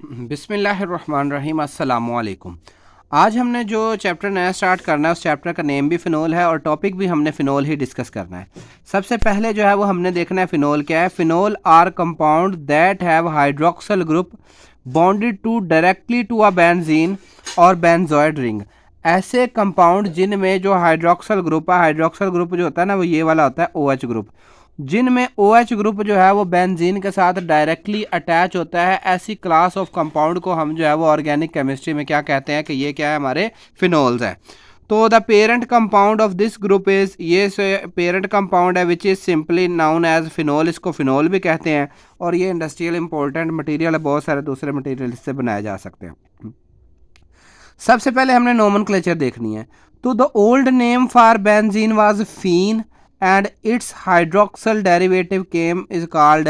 बिस्मिल्लाहिर्रहमानिर्रहीम, अस्सलामुअलैकुम। आज हमने जो चैप्टर नया स्टार्ट करना है उस चैप्टर का नेम भी फ़िनोल है और टॉपिक भी हमने फ़िनोल ही डिस्कस करना है। सबसे पहले जो है वो हमने देखना है फ़िनोल क्या है। Phenol are compound that have hydroxyl group bonded to directly to a benzene और बेंजोइड रिंग। ऐसे कंपाउंड जिनमें जो हाइड्रोक्सल ग्रुप है, हाइड्रोक्सल ग्रुप जो होता है ना वो ये वाला होता है OH ग्रुप, जिनमें OH ग्रुप जो है वो बेंजीन के साथ डायरेक्टली अटैच होता है। ऐसी क्लास ऑफ कंपाउंड को हम जो है वो ऑर्गेनिक केमिस्ट्री में क्या कहते हैं कि ये क्या है, हमारे फिनोल्स हैं। तो the parent compound of this group is, ये पेरेंट कंपाउंड है which is simply known as phenol, इसको फिनोल भी कहते हैं। और ये इंडस्ट्रियल इंपॉर्टेंट मटेरियल है, बहुत सारे दूसरे मटेरियल इससे बनाए जा सकते हैं। सबसे पहले हमने नोमेनक्लेचर देखनी है। तो the old name for benzene was phene and its hydroxyl derivative came is called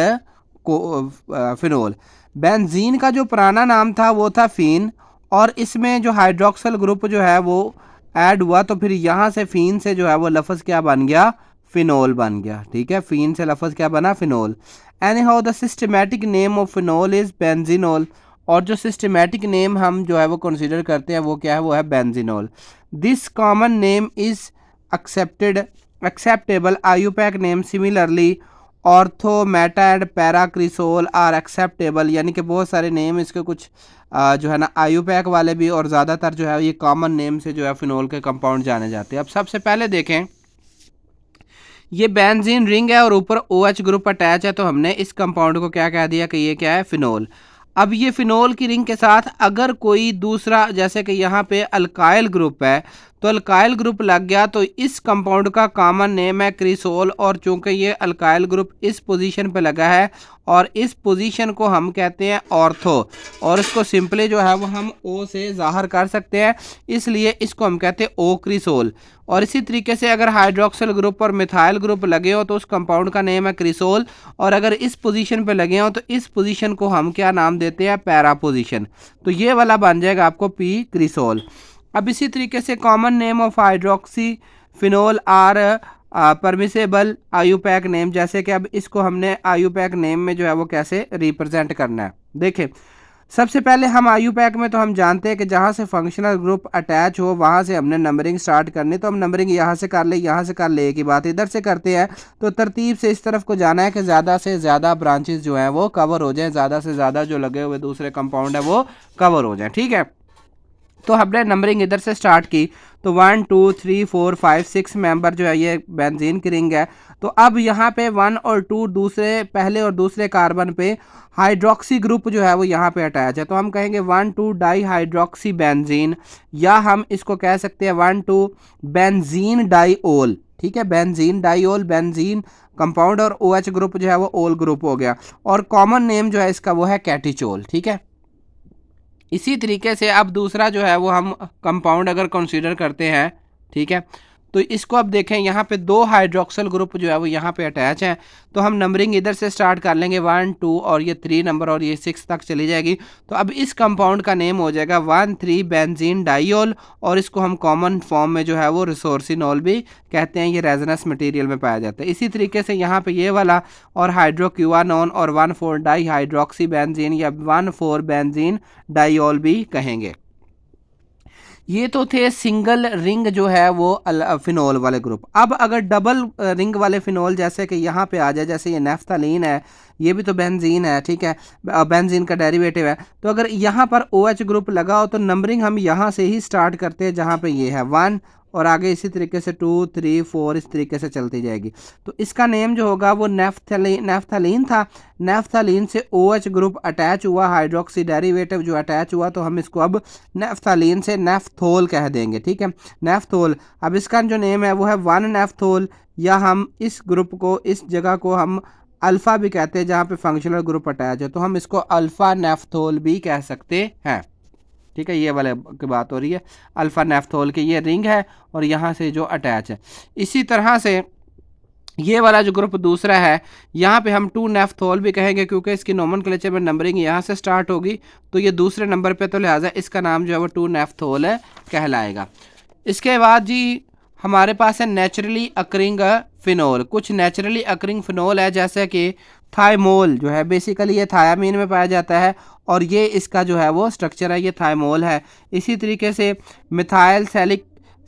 phenol. Benzene का जो पुराना नाम था वो था फीन, और इसमें जो हाइड्रोक्सल ग्रुप जो है वो ऐड हुआ, तो फिर यहाँ से फीन से जो है वो लफ्ज़ क्या बन गया, फिनोल बन गया। ठीक है, फीन से लफ्ज़ क्या बना, phenol. Anyhow the systematic name of phenol is benzenol, और जो सिस्टमेटिक नेम हम जो है वो कंसीडर करते हैं वो क्या है, वो है benzenol. This common name is acceptable IUPAC name similarly ortho meta and para cresol are acceptable, यानी कि बहुत सारे नेम इसके कुछ जो है ना आयुपैक वाले भी, और ज़्यादातर जो है ये कॉमन नेम से जो है फिनोल के कंपाउंड जाने जाते हैं। अब सबसे पहले देखें, ये बेंजीन रिंग है और ऊपर OH ग्रुप अटैच है, तो हमने इस कंपाउंड को क्या कह दिया कि ये क्या है, फिनोल। अब ये फिनोल की रिंग के साथ अगर कोई दूसरा, जैसे कि यहाँ पे अल्काइल ग्रुप है, तो अल्काइल ग्रुप लग गया, तो इस कंपाउंड का कॉमन नेम है क्रिसोल। और चूंकि ये अल्काइल ग्रुप इस पोजीशन पे लगा है और इस पोजीशन को हम कहते हैं ऑर्थो, और इसको सिंपली जो है वो हम O से ज़ाहिर कर सकते हैं, इसलिए इसको हम कहते हैं O क्रिसोल। और इसी तरीके से अगर हाइड्रोक्सिल ग्रुप और मिथाइल ग्रुप लगे हो तो उस कंपाउंड का नेम है क्रिसोल, और अगर इस पोजीशन पे लगे हो तो इस पोजीशन को हम क्या नाम देते हैं, पैरा पोजीशन। तो ये वाला बन जाएगा आपको P क्रिसोल। अब इसी तरीके से common name of hydroxy phenol are permissible IUPAC name, जैसे कि अब इसको हमने आयुपैक नेम में जो है वो कैसे रिप्रेजेंट करना है। देखें, सबसे पहले हम आयुपैक में तो हम जानते हैं कि जहाँ से फंक्शनल ग्रुप अटैच हो वहाँ से हमने नंबरिंग स्टार्ट करनी, तो हम नंबरिंग यहाँ से कर ले, यहाँ से कर ले, एक ही बात इधर से करते हैं। तो तरतीब से इस तरफ को जाना है कि ज़्यादा से ज़्यादा ब्रांचेस जो हैं वो कवर हो जाएँ, ज़्यादा से ज़्यादा जो लगे हुए दूसरे कंपाउंड है वो कवर हो जाएँ। ठीक है, तो हमने नंबरिंग इधर से स्टार्ट की, तो 1 2 3 4 5 6 मेंबर जो है ये बेंजीन की रिंग है। तो अब यहाँ पे 1 और 2 दूसरे, पहले और दूसरे कार्बन पे हाइड्रोक्सी ग्रुप जो है वो यहाँ पे अटैच है, तो हम कहेंगे 1 2 डाई हाइड्रोक्सी बेंजीन, या हम इसको कह सकते हैं 1 2 बेंजीन डाईओल। ठीक है, बेंजीन डाईओल, बेंजीन कंपाउंड और OH ग्रुप जो है वो ओल ग्रुप हो गया, और कॉमन नेम जो है इसका वो है कैटिचोल। ठीक है, इसी तरीके से अब दूसरा जो है वो हम कंपाउंड अगर कंसीडर करते हैं, ठीक है, तो इसको अब देखें, यहाँ पे 2 हाइड्रोक्सल ग्रुप जो है वो यहाँ पे अटैच हैं, तो हम नंबरिंग इधर से स्टार्ट कर लेंगे 1 2 और ये 3 नंबर और ये 6 तक चली जाएगी। तो अब इस कंपाउंड का नेम हो जाएगा 1 3 बेंजीन डाईओल, और इसको हम कॉमन फॉर्म में जो है वो रिसोर्सिनोल भी कहते हैं, ये रेजनस मटेरियल में पाया जाता है। इसी तरीके से यहाँ पे ये वाला और हाइड्रोक्यूआनोन और 1 4 डाई हाइड्रोक्सी बेंजीन या 1 4 बेंजीन डाईओल भी कहेंगे। ये तो थे सिंगल रिंग जो है वो फिनोल वाले ग्रुप। अब अगर डबल रिंग वाले फिनोल जैसे कि यहाँ पे आ जाए, जैसे ये नेफ्थलीन है, ये भी तो बेंजीन है, ठीक है, बेंजीन का डेरिवेटिव है, तो अगर यहाँ पर OH ग्रुप लगा हो तो नंबरिंग हम यहाँ से ही स्टार्ट करते हैं, जहाँ पे ये है 1 और आगे इसी तरीके से 2 3 4 इस तरीके से चलती जाएगी। तो इसका नेम जो होगा वो नेफ्थलीन था। नेफ्थलीन से OH ग्रुप अटैच हुआ, हाइड्रोक्सी डेरिवेटिव जो अटैच हुआ, तो हम इसको अब नेफ्थलीन से नेफ्थोल कह देंगे। ठीक है, नेफ्थोल। अब इसका जो नेम है वो है 1 नेफ्थोल, या हम इस ग्रुप को, इस जगह को हम अल्फ़ा भी कहते हैं जहाँ पे फंक्शनल ग्रुप अटैच है, तो हम इसको अल्फ़ा नेफ्थोल भी कह सकते हैं। ठीक है, ये वाले की बात हो रही है, अल्फ़ा नेफ्थोल की ये रिंग है और यहाँ से जो अटैच है। इसी तरह से ये वाला जो ग्रुप दूसरा है, यहाँ पे हम 2 नेफ्थोल भी कहेंगे, क्योंकि इसकी नोमेनक्लेचर में नंबरिंग यहाँ से स्टार्ट होगी, तो ये दूसरे नंबर पे, तो लिहाजा इसका नाम जो है वो 2 नेफ्थोल कहलाएगा। इसके बाद जी हमारे पास है नेचुरली अकरिंग फिनोल। कुछ नेचुरली अकरिंग फिनोल है जैसे कि थाइमोल जो है बेसिकली ये थायामीन में पाया जाता है और ये इसका जो है वो स्ट्रक्चर है, ये थाइमोल है। इसी तरीके से मिथाइल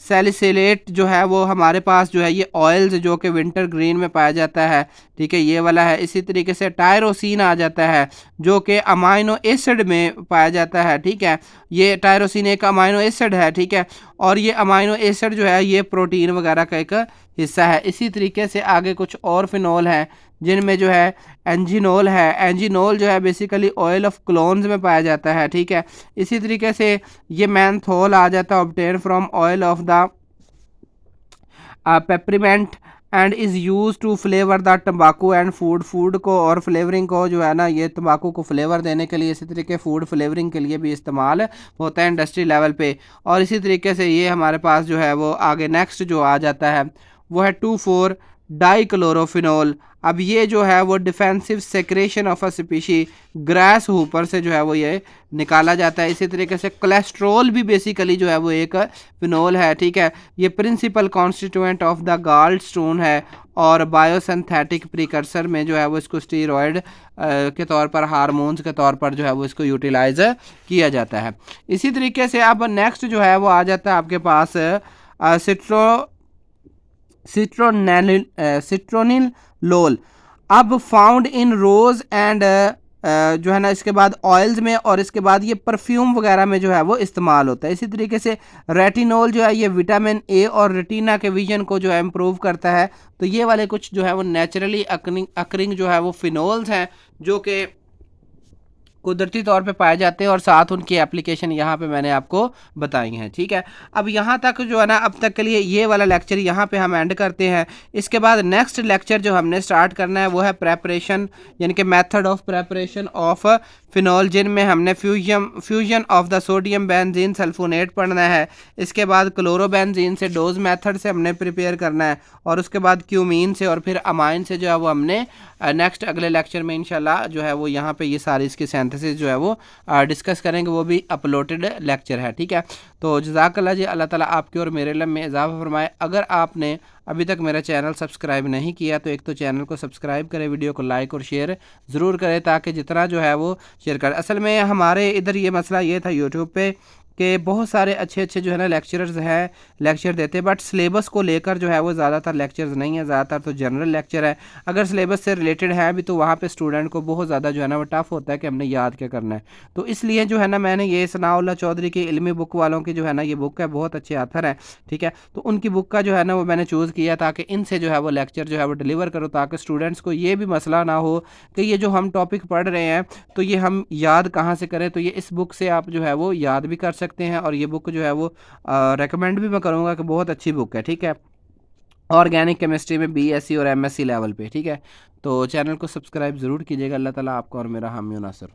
सैलिसिलेट जो है वो हमारे पास जो है ये ऑयल्स जो कि विंटर ग्रीन में पाया जाता है, ठीक है, ये वाला है। इसी तरीके से टायरोसिन आ जाता है जो कि अमाइनो एसिड में पाया जाता है, ठीक है, ये टायरोसिन एक अमाइनो एसिड है, ठीक है, और ये अमाइनो एसिड जो है ये प्रोटीन वगैरह का एक हिस्सा है। इसी तरीके से आगे कुछ और फिनोल हैं जिनमें जो है एंजिनोल है। एंजिनोल जो है बेसिकली ऑयल ऑफ क्लोन्स में पाया जाता है, ठीक है। इसी तरीके से ये मैंथोल आ जाता है obtain from oil of the peppermint and is use to flavour the तम्बाकू एंड फूड को और फ्लेवरिंग को जो है ना ये तम्बाकू को फ्लेवर देने के लिए, इसी तरीके फूड फ्लेवरिंग के लिए भी इस्तेमाल होता है इंडस्ट्री लेवल पे। और इसी तरीके से ये हमारे पास जो है वो आगे नेक्स्ट जो आ जाता है वो है 2,4 डाइक्लोरोफिनोल। अब ये जो है वो defensive secretion of a species grass Hooper से जो है वो ये निकाला जाता है। इसी तरीके से कोलेस्ट्रॉल भी बेसिकली जो है वो एक फिनोल है, ठीक है, ये principal constituent of the gallstone है और बायोसिंथेटिक प्रिकर्सर में जो है वो इसको स्टीरॉयड के तौर पर, हार्मोन्स के तौर पर जो है वो इसको यूटिलाइज किया जाता है। इसी तरीके से अब नेक्स्ट जो है वो आ जाता है आपके पास सिट्रोनिल लोल। अब फाउंड इन रोज एंड जो है ना इसके बाद ऑयल्स में और इसके बाद ये परफ्यूम वगैरह में जो है वो इस्तेमाल होता है। इसी तरीके से रेटिनोल जो है ये विटामिन ए और रेटिना के विजन को जो है इम्प्रूव करता है। तो ये वाले कुछ जो है वो नेचुरली अकरिंग जो है वो फिनोल्स हैं जो कि कुदरती तौर पे पाए जाते हैं और साथ उनकी एप्लीकेशन यहाँ पे मैंने आपको बताई हैं, ठीक है। अब यहाँ तक जो है ना अब तक के लिए ये वाला लेक्चर यहाँ पे हम एंड करते हैं। इसके बाद नेक्स्ट लेक्चर जो हमने स्टार्ट करना है वो है प्रेपरेशन यानी कि method of preparation of phenol, जिनमें हमने fusion of the sodium benzene sulphonate पढ़ना है। इसके बाद क्लोरोबेंजीन से डोज मेथड से हमने प्रिपेयर करना है और उसके बाद क्यूमीन से और फिर अमाइन से जो है वो हमने नेक्स्ट अगले लेक्चर में इंशाल्लाह जो है वो यहाँ पे ये सारी इसकी सिंथेसिस जो है वो डिस्कस करेंगे, वो भी अपलोडेड लेक्चर है, ठीक है। तो जज़ाकल्लाह जी, अल्लाह ताला आपके और मेरे इल्म में इजाफ़ा फरमाए। अगर आपने अभी तक मेरा चैनल सब्सक्राइब नहीं किया तो एक तो चैनल को सब्सक्राइब करें, वीडियो को लाइक और शेयर ज़रूर करें ताकि जितना जो है वो शेयर करें। असल में हमारे इधर ये मसला ये था यूट्यूब पे कि बहुत सारे अच्छे अच्छे जो है ना लेक्चरर्स हैं, लेक्चर देते हैं, बट सिलेबस को लेकर जो है वो ज़्यादातर लेक्चर्स नहीं है, ज़्यादातर तो जनरल लेक्चर है। अगर सिलेबस से रिलेटेड है भी तो वहाँ पे स्टूडेंट को बहुत ज़्यादा जो है ना वो टफ़ होता है कि हमने याद क्या करना है। तो इसलिए जो है ना मैंने ये सनाउल्लाह चौधरी की इल्मी बुक वालों की जो है ना ये बुक है, बहुत अच्छे आथर है, ठीक है, तो उनकी बुक का जो है ना वो मैंने चूज़ किया ताकि इनसे जो है वो लेक्चर जो है वो डिलीवर करो ताकि स्टूडेंट्स को ये भी मसला ना हो कि ये जो हम टॉपिक पढ़ रहे हैं तो ये हम याद कहाँ से करें। तो ये इस बुक से आप जो है वो याद भी कर सकते हैं और ये बुक जो है वो रेकमेंड भी मैं करूँगा कि बहुत अच्छी बुक है, ठीक है, ऑर्गेनिक केमिस्ट्री में बीएससी और एमएससी लेवल पे, ठीक है। तो चैनल को सब्सक्राइब ज़रूर कीजिएगा। अल्लाह ताला आपका और मेरा हामी नासर।